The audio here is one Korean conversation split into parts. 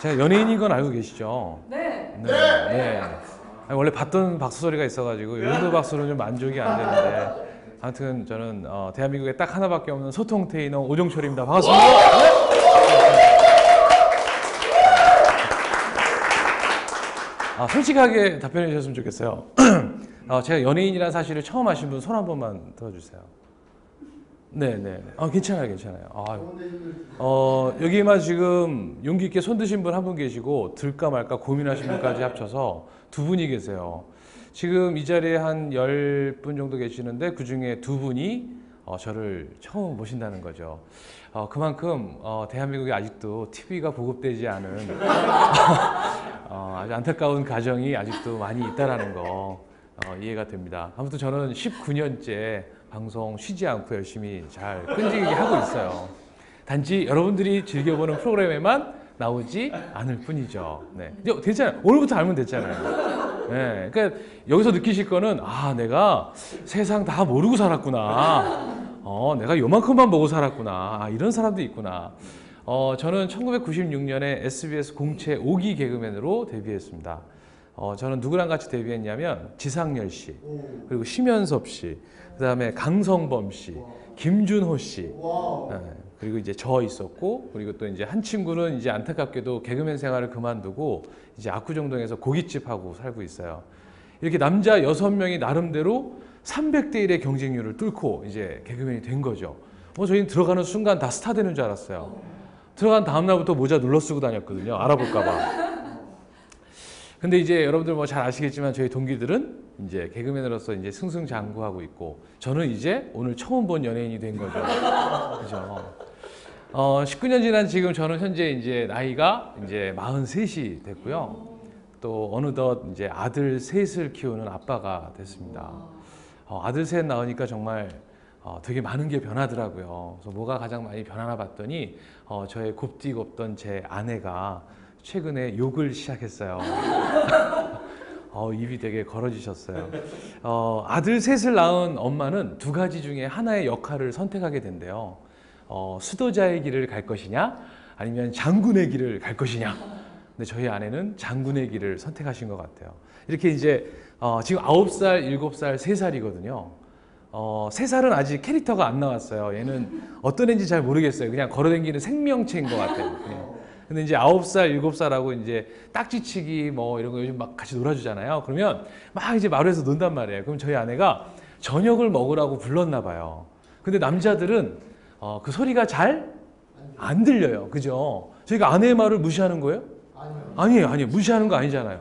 제가 연예인인 건 알고 계시죠? 네. 네. 네. 아니, 원래 받던 박수 소리가 있어가지고 이 정도 박수는 좀 만족이 안 되는데 아무튼 저는 대한민국에 딱 하나밖에 없는 소통 테이너 오종철입니다. 반갑습니다. 솔직하게 답변해 주셨으면 좋겠어요. 제가 연예인이라는 사실을 처음 아신 분 손 한 번만 들어주세요. 네네. 괜찮아요. 여기만 지금 용기 있게 손 드신 분 한 분 계시고 들까 말까 고민하신 분까지 합쳐서 두 분이 계세요. 지금 이 자리에 한 10분 정도 계시는데 그 중에 두 분이 저를 처음 보신다는 거죠. 그만큼 대한민국에 아직도 TV가 보급되지 않은 아주 안타까운 가정이 아직도 많이 있다라는 거 이해가 됩니다. 아무튼 저는 19년째 방송 쉬지 않고 열심히 잘 끈질기게 하고 있어요. 단지 여러분들이 즐겨보는 프로그램에만 나오지 않을 뿐이죠. 네. 이제 됐잖아요. 오늘부터 알면 됐잖아요. 네. 그러니까 여기서 느끼실 거는 내가 세상 다 모르고 살았구나. 내가 요만큼만 보고 살았구나. 이런 사람도 있구나. 저는 1996년에 SBS 공채 5기 개그맨으로 데뷔했습니다. 저는 누구랑 같이 데뷔했냐면 지상렬 씨, 그리고 심연섭 씨, 그 다음에 강성범 씨, 김준호 씨, 네, 그리고 이제 저 있었고, 그리고 또 이제 한 친구는 이제 안타깝게도 개그맨 생활을 그만두고 이제 압구정동에서 고깃집 하고 살고 있어요. 이렇게 남자 6명이 나름대로 300대 1의 경쟁률을 뚫고 이제 개그맨이 된 거죠. 저희는 들어가는 순간 다 스타 되는 줄 알았어요. 들어간 다음 날부터 모자 눌러 쓰고 다녔거든요. 알아볼까 봐. 근데 이제 여러분들 뭐 잘 아시겠지만 저희 동기들은 이제 개그맨으로서 이제 승승장구하고 있고 저는 이제 오늘 처음 본 연예인이 된 거죠. 그죠? 19년 지난 지금 저는 현재 이제 나이가 이제 43이 됐고요. 또 어느덧 이제 아들 셋을 키우는 아빠가 됐습니다. 아들 셋 낳으니까 정말 되게 많은 게 변하더라고요. 그래서 뭐가 가장 많이 변하나 봤더니 저의 곱디곱던 제 아내가 최근에 욕을 시작했어요. 입이 되게 걸어지셨어요. 아들 셋을 낳은 엄마는 두 가지 중에 하나의 역할을 선택하게 된대요. 수도자의 길을 갈 것이냐 아니면 장군의 길을 갈 것이냐. 근데 저희 아내는 장군의 길을 선택하신 것 같아요. 이렇게 이제 지금 9살, 7살, 3살이거든요. 3살은 아직 캐릭터가 안 나왔어요. 얘는 어떤 애인지 잘 모르겠어요. 그냥 걸어다니는 생명체인 것 같아요. 그냥. 근데 이제 9살, 7살하고 이제 딱지치기 뭐 이런 거 요즘 막 같이 놀아주잖아요. 그러면 막 이제 마루에서 논단 말이에요. 그럼 저희 아내가 저녁을 먹으라고 불렀나 봐요. 근데 남자들은 그 소리가 잘 안 들려요. 그죠? 저희가 아내의 말을 무시하는 거예요? 아니에요. 무시하는 거 아니잖아요.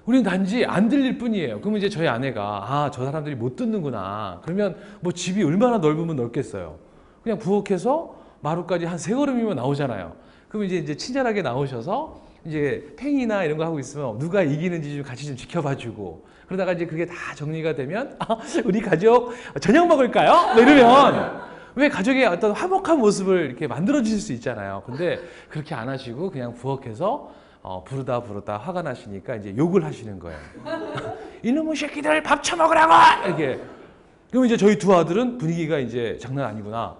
우리는 단지 안 들릴 뿐이에요. 그러면 이제 저희 아내가 저 사람들이 못 듣는구나. 그러면 뭐 집이 얼마나 넓으면 넓겠어요. 그냥 부엌에서 마루까지 한 3걸음이면 나오잖아요. 그럼 이제 친절하게 나오셔서 이제 팽이나 이런 거 하고 있으면 누가 이기는지 좀 같이 좀 지켜봐주고 그러다가 이제 그게 다 정리가 되면 우리 가족 저녁 먹을까요? 뭐 이러면 왜 가족의 어떤 화목한 모습을 이렇게 만들어 주실 수 있잖아요. 근데 그렇게 안 하시고 그냥 부엌에서 부르다 화가 나시니까 이제 욕을 하시는 거예요. 이놈의 새끼들 밥 처먹으라고! 이렇게. 그럼 이제 저희 두 아들은 분위기가 이제 장난 아니구나.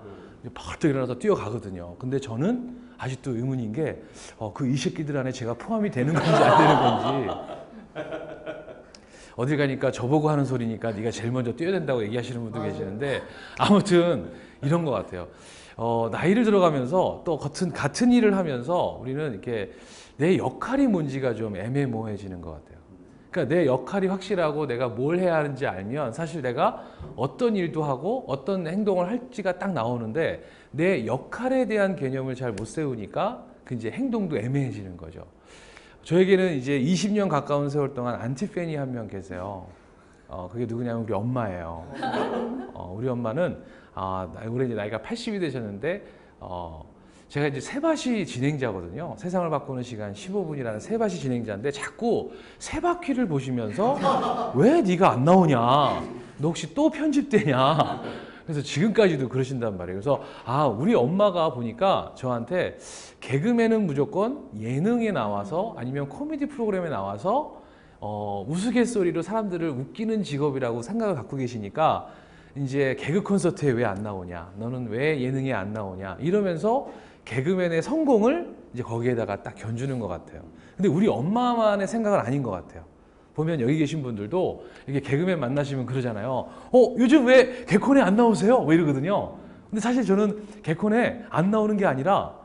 벌떡 일어나서 뛰어가거든요. 근데 저는 아직도 의문인 게 이 새끼들 안에 제가 포함이 되는 건지 안 되는 건지. 어딜 가니까 저보고 하는 소리니까 네가 제일 먼저 뛰어야 된다고 얘기하시는 분도 계시는데 아무튼 이런 것 같아요. 나이를 들어가면서 또 같은 일을 하면서 우리는 이렇게 내 역할이 뭔지가 좀 애매모호해지는 것 같아요. 그러니까 내 역할이 확실하고 내가 뭘 해야 하는지 알면 사실 내가 어떤 일도 하고 어떤 행동을 할지가 딱 나오는데 내 역할에 대한 개념을 잘 못 세우니까 그 이제 행동도 애매해지는 거죠. 저에게는 이제 20년 가까운 세월 동안 안티팬이 한 명 계세요. 그게 누구냐면 우리 엄마예요. 우리 엄마는 올해 이제 나이가 80이 되셨는데 제가 이제 세바시 진행자거든요. 세상을 바꾸는 시간 15분이라는 세바시 진행자인데 자꾸 세바퀴를 보시면서 왜 네가 안 나오냐? 너 혹시 또 편집되냐? 그래서 지금까지도 그러신단 말이에요. 그래서 우리 엄마가 보니까 저한테 개그맨은 무조건 예능에 나와서 아니면 코미디 프로그램에 나와서 우스갯소리로 사람들을 웃기는 직업이라고 생각을 갖고 계시니까 이제 개그 콘서트에 왜 안 나오냐? 너는 왜 예능에 안 나오냐? 이러면서 개그맨의 성공을 이제 거기에다가 딱 견주는 것 같아요. 근데 우리 엄마만의 생각은 아닌 것 같아요. 보면 여기 계신 분들도 이렇게 개그맨 만나시면 그러잖아요. 요즘 왜 개콘에 안 나오세요? 뭐 이러거든요. 근데 사실 저는 개콘에 안 나오는 게 아니라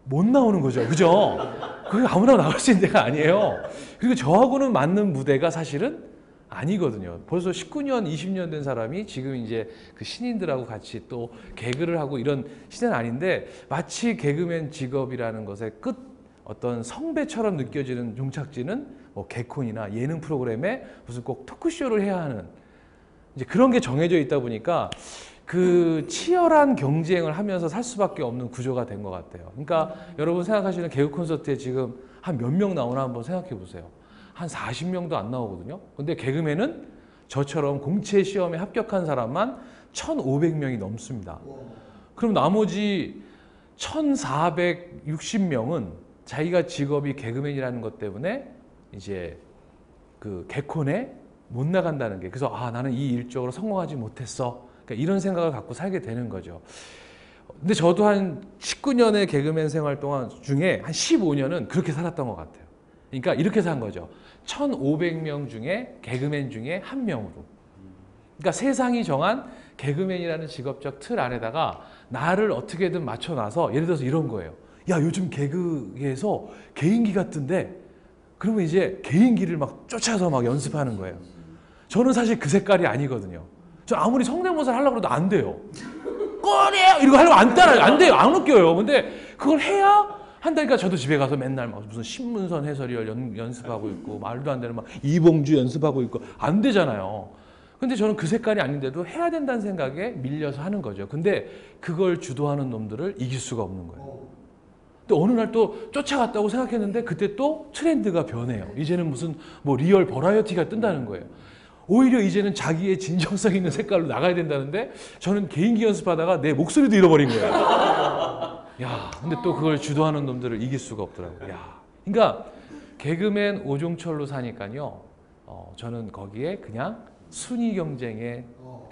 못 나오는 거죠. 그죠? 그게 아무나 나올 수 있는 데가 아니에요. 그리고 저하고는 맞는 무대가 사실은 아니거든요. 벌써 19년, 20년 된 사람이 지금 이제 그 신인들하고 같이 또 개그를 하고 이런 시대는 아닌데 마치 개그맨 직업이라는 것의 끝 어떤 성배처럼 느껴지는 종착지는 뭐 개콘이나 예능 프로그램에 무슨 꼭 토크쇼를 해야 하는 이제 그런 게 정해져 있다 보니까 그 치열한 경쟁을 하면서 살 수밖에 없는 구조가 된 것 같아요. 그러니까 여러분 생각하시는 개그 콘서트에 지금 한 몇 명 나오나 한번 생각해 보세요. 한 40명도 안 나오거든요. 근데 개그맨은 저처럼 공채 시험에 합격한 사람만 1,500명이 넘습니다. 그럼 나머지 1,460명은 자기가 직업이 개그맨이라는 것 때문에 이제 그 개콘에 못 나간다는 게 그래서 나는 이 일 쪽으로 성공하지 못했어. 그러니까 이런 생각을 갖고 살게 되는 거죠. 근데 저도 한 19년의 개그맨 생활 동안 중에 한 15년은 그렇게 살았던 것 같아요. 그러니까 이렇게 산 거죠. 1,500명 중에 개그맨 중에 한 명으로. 그러니까 세상이 정한 개그맨이라는 직업적 틀 안에다가 나를 어떻게든 맞춰놔서 예를 들어서 이런 거예요. 야, 요즘 개그에서 개인기가 뜬대. 그러면 이제 개인기를 막 쫓아서 막 연습하는 거예요. 저는 사실 그 색깔이 아니거든요. 저 아무리 성대모사를 하려고 해도 안 돼요. 꼬리에요! 이거 하려고 안 따라요. 안 돼요. 안 웃겨요. 근데 그걸 해야 한다니까 저도 집에 가서 맨날 막 무슨 신문선 해설위원 연습하고 있고 말도 안 되는 막 이봉주 연습하고 있고 안 되잖아요. 근데 저는 그 색깔이 아닌데도 해야 된다는 생각에 밀려서 하는 거죠. 근데 그걸 주도하는 놈들을 이길 수가 없는 거예요. 또 어느 날 또 쫓아갔다고 생각했는데 그때 또 트렌드가 변해요. 이제는 무슨 뭐 리얼 버라이어티가 뜬다는 거예요. 오히려 이제는 자기의 진정성 있는 색깔로 나가야 된다는데 저는 개인기 연습하다가 내 목소리도 잃어버린 거예요. 야, 근데 또 그걸 주도하는 놈들을 이길 수가 없더라고요. 야, 그러니까 개그맨 오종철로 사니까요. 저는 거기에 그냥 순위 경쟁에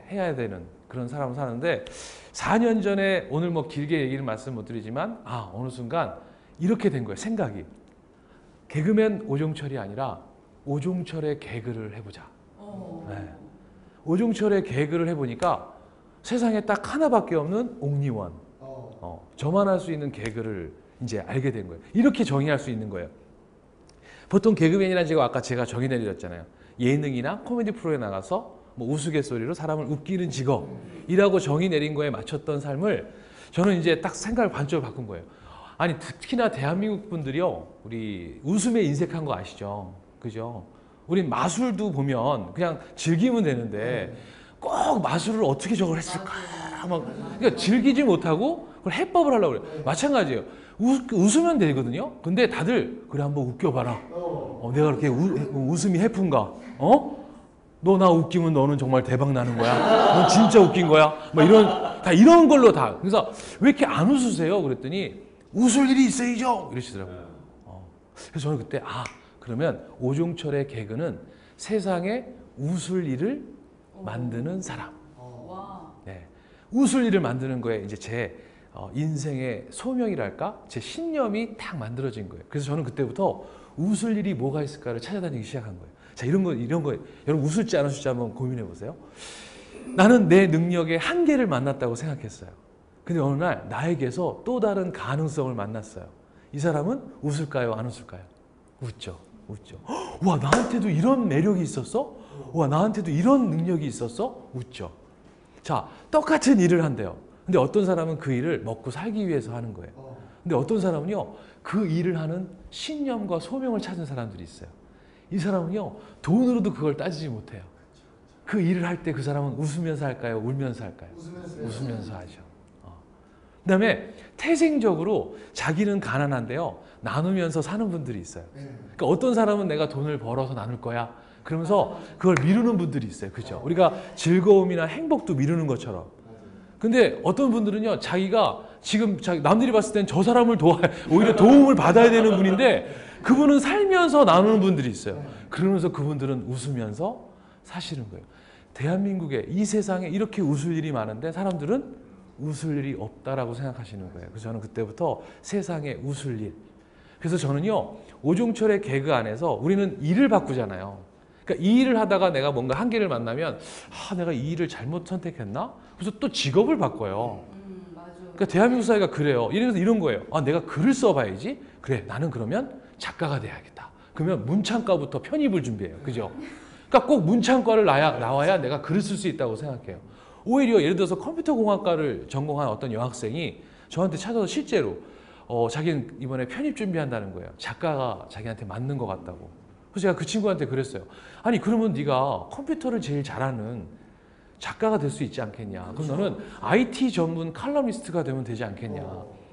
해야 되는 그런 사람을 사는데 4년 전에 오늘 뭐 길게 얘기를 말씀 못 드리지만 어느 순간 이렇게 된 거예요. 생각이. 개그맨 오종철이 아니라 오종철의 개그를 해보자. 네. 오종철의 개그를 해보니까 세상에 딱 하나밖에 없는 옥리원. 저만 할 수 있는 개그를 이제 알게 된 거예요. 이렇게 정의할 수 있는 거예요. 보통 개그맨이라는 직업 아까 제가 정의 내드렸잖아요. 예능이나 코미디 프로에 나가서 뭐 우스갯소리로 사람을 웃기는 직업이라고 정의 내린 거에 맞췄던 삶을 저는 이제 딱 생각을 반쪽으로 바꾼 거예요. 아니 특히나 대한민국 분들이요. 우리 웃음에 인색한 거 아시죠? 그죠? 우린 마술도 보면 그냥 즐기면 되는데 꼭 마술을 어떻게 저걸 했을까? 막 그러니까 즐기지 못하고 그걸 해법을 하려고 그래요. 마찬가지예요. 웃으면 되거든요. 근데 다들 그래 한번 웃겨봐라. 내가 그렇게 웃음이 해픈가? 너 나 웃기면 너는 정말 대박 나는 거야. 넌 진짜 웃긴 거야. 막 이런 걸로 다. 그래서 왜 이렇게 안 웃으세요? 그랬더니 웃을 일이 있어야죠. 이러시더라고요. 그래서 저는 그때 그러면 오종철의 개그는 세상에 웃을 일을 만드는 사람. 네. 웃을 일을 만드는 거에 이제 제 인생의 소명이랄까? 제 신념이 딱 만들어진 거예요. 그래서 저는 그때부터 웃을 일이 뭐가 있을까를 찾아다니기 시작한 거예요. 자, 이런 거. 여러분 웃을지 안 웃을지 한번 고민해 보세요. 나는 내 능력의 한계를 만났다고 생각했어요. 근데 어느 날 나에게서 또 다른 가능성을 만났어요. 이 사람은 웃을까요? 안 웃을까요? 웃죠. 와, 나한테도 이런 매력이 있었어? 와, 나한테도 이런 능력이 있었어? 웃죠. 자, 똑같은 일을 한대요. 근데 어떤 사람은 그 일을 먹고 살기 위해서 하는 거예요. 근데 어떤 사람은요, 그 일을 하는 신념과 소명을 찾은 사람들이 있어요. 이 사람은요, 돈으로도 그걸 따지지 못해요. 그 일을 할 때 그 사람은 웃으면서 할까요? 울면서 할까요? 웃으면서 하죠. 그 다음에 태생적으로 자기는 가난한데요, 나누면서 사는 분들이 있어요. 그러니까 어떤 사람은 내가 돈을 벌어서 나눌 거야. 그러면서 그걸 미루는 분들이 있어요. 그죠? 우리가 즐거움이나 행복도 미루는 것처럼. 근데 어떤 분들은요, 자기가 지금 남들이 봤을 땐 저 사람을 오히려 도움을 받아야 되는 분인데 그분은 살면서 나누는 분들이 있어요. 그러면서 그분들은 웃으면서 사시는 거예요. 대한민국에 이 세상에 이렇게 웃을 일이 많은데 사람들은 웃을 일이 없다라고 생각하시는 거예요. 그래서 저는 그때부터 세상에 웃을 일, 그래서 저는요, 오종철의 개그 안에서 우리는 일을 바꾸잖아요. 그러니까 이 일을 하다가 내가 뭔가 한계를 만나면 내가 이 일을 잘못 선택했나? 그래서 또 직업을 바꿔요. 맞아. 그러니까 대한민국 사회가 그래요. 이래서 이런 거예요. 내가 글을 써봐야지. 그래, 나는 그러면 작가가 돼야겠다. 그러면 문창과부터 편입을 준비해요. 그죠? 그러니까 꼭 문창과를 나와야 내가 글을 쓸 수 있다고 생각해요. 오히려 예를 들어서 컴퓨터공학과를 전공한 어떤 여학생이 저한테 찾아서 실제로 자기는 이번에 편입 준비한다는 거예요. 작가가 자기한테 맞는 것 같다고. 그래서 제가 그 친구한테 그랬어요. 아니 그러면 네가 컴퓨터를 제일 잘하는 작가가 될 수 있지 않겠냐. 그럼 너는 IT 전문 칼럼니스트가 되면 되지 않겠냐.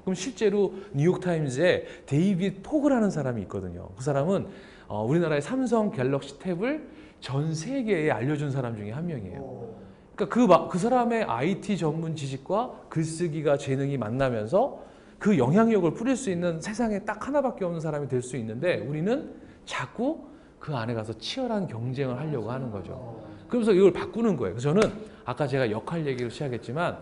그럼 실제로 뉴욕타임즈에 데이빗 포그라는 사람이 있거든요. 그 사람은 우리나라의 삼성 갤럭시 탭을 전 세계에 알려준 사람 중에 한 명이에요. 그러니까 그 사람의 IT 전문 지식과 글쓰기가 재능이 만나면서 그 영향력을 뿌릴 수 있는 세상에 딱 하나밖에 없는 사람이 될 수 있는데 우리는 자꾸 그 안에 가서 치열한 경쟁을 하려고 하는 거죠. 그러면서 이걸 바꾸는 거예요. 그래서 저는 아까 제가 역할 얘기를 시작했지만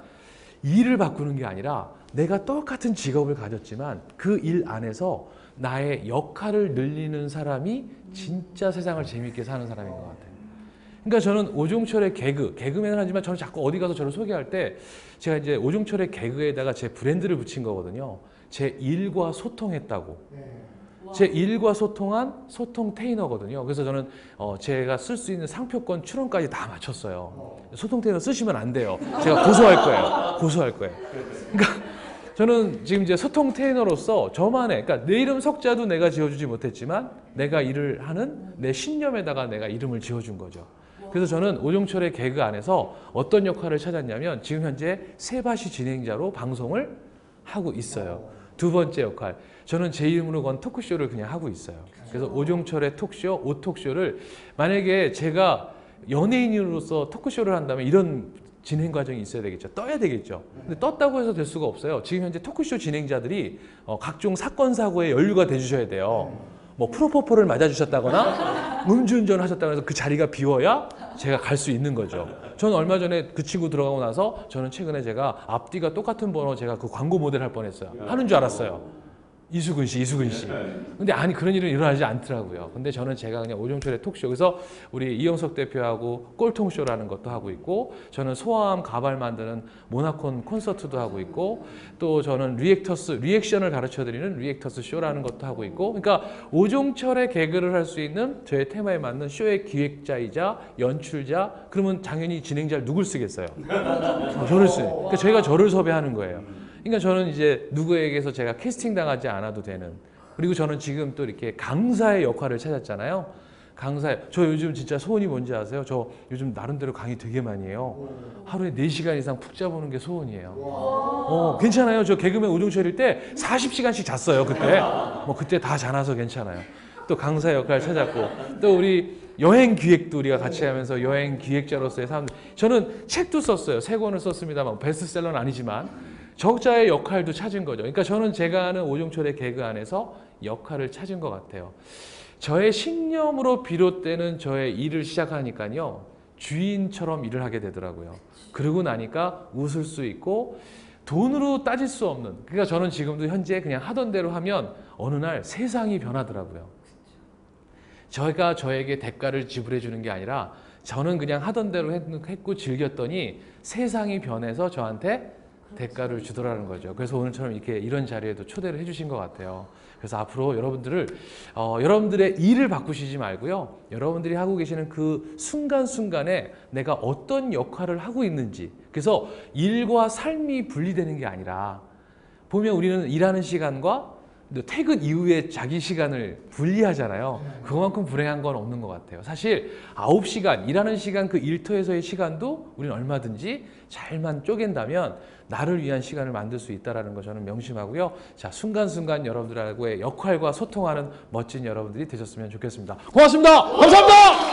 일을 바꾸는 게 아니라 내가 똑같은 직업을 가졌지만 그 일 안에서 나의 역할을 늘리는 사람이 진짜 세상을 재밌게 사는 사람인 것 같아요. 그러니까 저는 오종철의 개그맨을 하지만 저는 자꾸 어디 가서 저를 소개할 때 제가 이제 오종철의 개그에다가 제 브랜드를 붙인 거거든요. 제 일과 소통했다고. 제 일과 소통한 소통 테이너거든요. 그래서 저는 제가 쓸 수 있는 상표권 출원까지 다 맞췄어요. 소통 테이너 쓰시면 안 돼요. 제가 고소할 거예요. 고소할 거예요. 그러니까 저는 지금 이제 소통 테이너로서 저만의, 그러니까 내 이름 석자도 내가 지어주지 못했지만 내가 일을 하는 내 신념에다가 내가 이름을 지어준 거죠. 그래서 저는 오종철의 개그 안에서 어떤 역할을 찾았냐면 지금 현재 세바시 진행자로 방송을 하고 있어요. 두 번째 역할, 저는 제 이름으로 건 토크쇼를 그냥 하고 있어요. 그래서 오종철의 톡쇼, 오톡쇼를 만약에 제가 연예인으로서 토크쇼를 한다면 이런 진행 과정이 있어야 되겠죠. 떠야 되겠죠. 근데 떴다고 해서 될 수가 없어요. 지금 현재 토크쇼 진행자들이 각종 사건 사고에 연루가 돼주셔야 돼요. 뭐 프로포폴을 맞아주셨다거나 음주운전을 하셨다고 해서 그 자리가 비워야 제가 갈 수 있는 거죠. 저는 얼마 전에 그 친구 들어가고 나서 저는 최근에 제가 앞뒤가 똑같은 번호 제가 그 광고 모델 할 뻔했어요. 하는 줄 알았어요. 이수근 씨. 근데 아니 그런 일은 일어나지 않더라고요. 근데 저는 제가 그냥 오종철의 톡쇼, 그래서 우리 이영석 대표하고 꼴통쇼라는 것도 하고 있고, 저는 소아암 가발 만드는 모나콘 콘서트도 하고 있고, 또 저는 리액션을 가르쳐드리는 리액터스 쇼라는 것도 하고 있고, 그러니까 오종철의 개그를 할 수 있는 저의 테마에 맞는 쇼의 기획자이자 연출자, 그러면 당연히 진행자를 누굴 쓰겠어요? 저를 쓰요. 그러니까 저희가 저를 섭외하는 거예요. 그러니까 저는 이제 누구에게서 제가 캐스팅 당하지 않아도 되는, 그리고 저는 지금 또 이렇게 강사의 역할을 찾았잖아요. 저 요즘 진짜 소원이 뭔지 아세요? 저 요즘 나름대로 강의 되게 많이 해요. 하루에 4시간 이상 푹 자보는 게 소원이에요. 괜찮아요. 저 개그맨 오종철일 때 40시간씩 잤어요. 그때 다 자나서 괜찮아요. 또 강사 역할을 찾았고, 또 우리 여행 기획도 우리가 같이 하면서 여행 기획자로서의 삶, 저는 책도 썼어요. 3권을 썼습니다만 베스트셀러는 아니지만 적자의 역할도 찾은 거죠. 그러니까 저는 제가 아는 오종철의 개그 안에서 역할을 찾은 것 같아요. 저의 신념으로 비롯되는 저의 일을 시작하니까요, 주인처럼 일을 하게 되더라고요. 그러고 나니까 웃을 수 있고 돈으로 따질 수 없는, 그러니까 저는 지금도 현재 그냥 하던 대로 하면 어느 날 세상이 변하더라고요. 저희가 저에게 대가를 지불해 주는 게 아니라 저는 그냥 하던 대로 했고 즐겼더니 세상이 변해서 저한테 대가를 주더라는 거죠. 그래서 오늘처럼 이런 자리에도 초대를 해주신 것 같아요. 그래서 앞으로 여러분들의 일을 바꾸시지 말고요, 여러분들이 하고 계시는 그 순간순간에 내가 어떤 역할을 하고 있는지, 그래서 일과 삶이 분리되는 게 아니라, 보면 우리는 일하는 시간과 퇴근 이후에 자기 시간을 분리하잖아요. 그만큼 불행한 건 없는 것 같아요. 사실 9시간, 일하는 시간, 그 일터에서의 시간도 우리는 얼마든지 잘만 쪼갠다면 나를 위한 시간을 만들 수 있다는 거 저는 명심하고요. 자, 순간순간 여러분들하고의 역할과 소통하는 멋진 여러분들이 되셨으면 좋겠습니다. 고맙습니다. 감사합니다.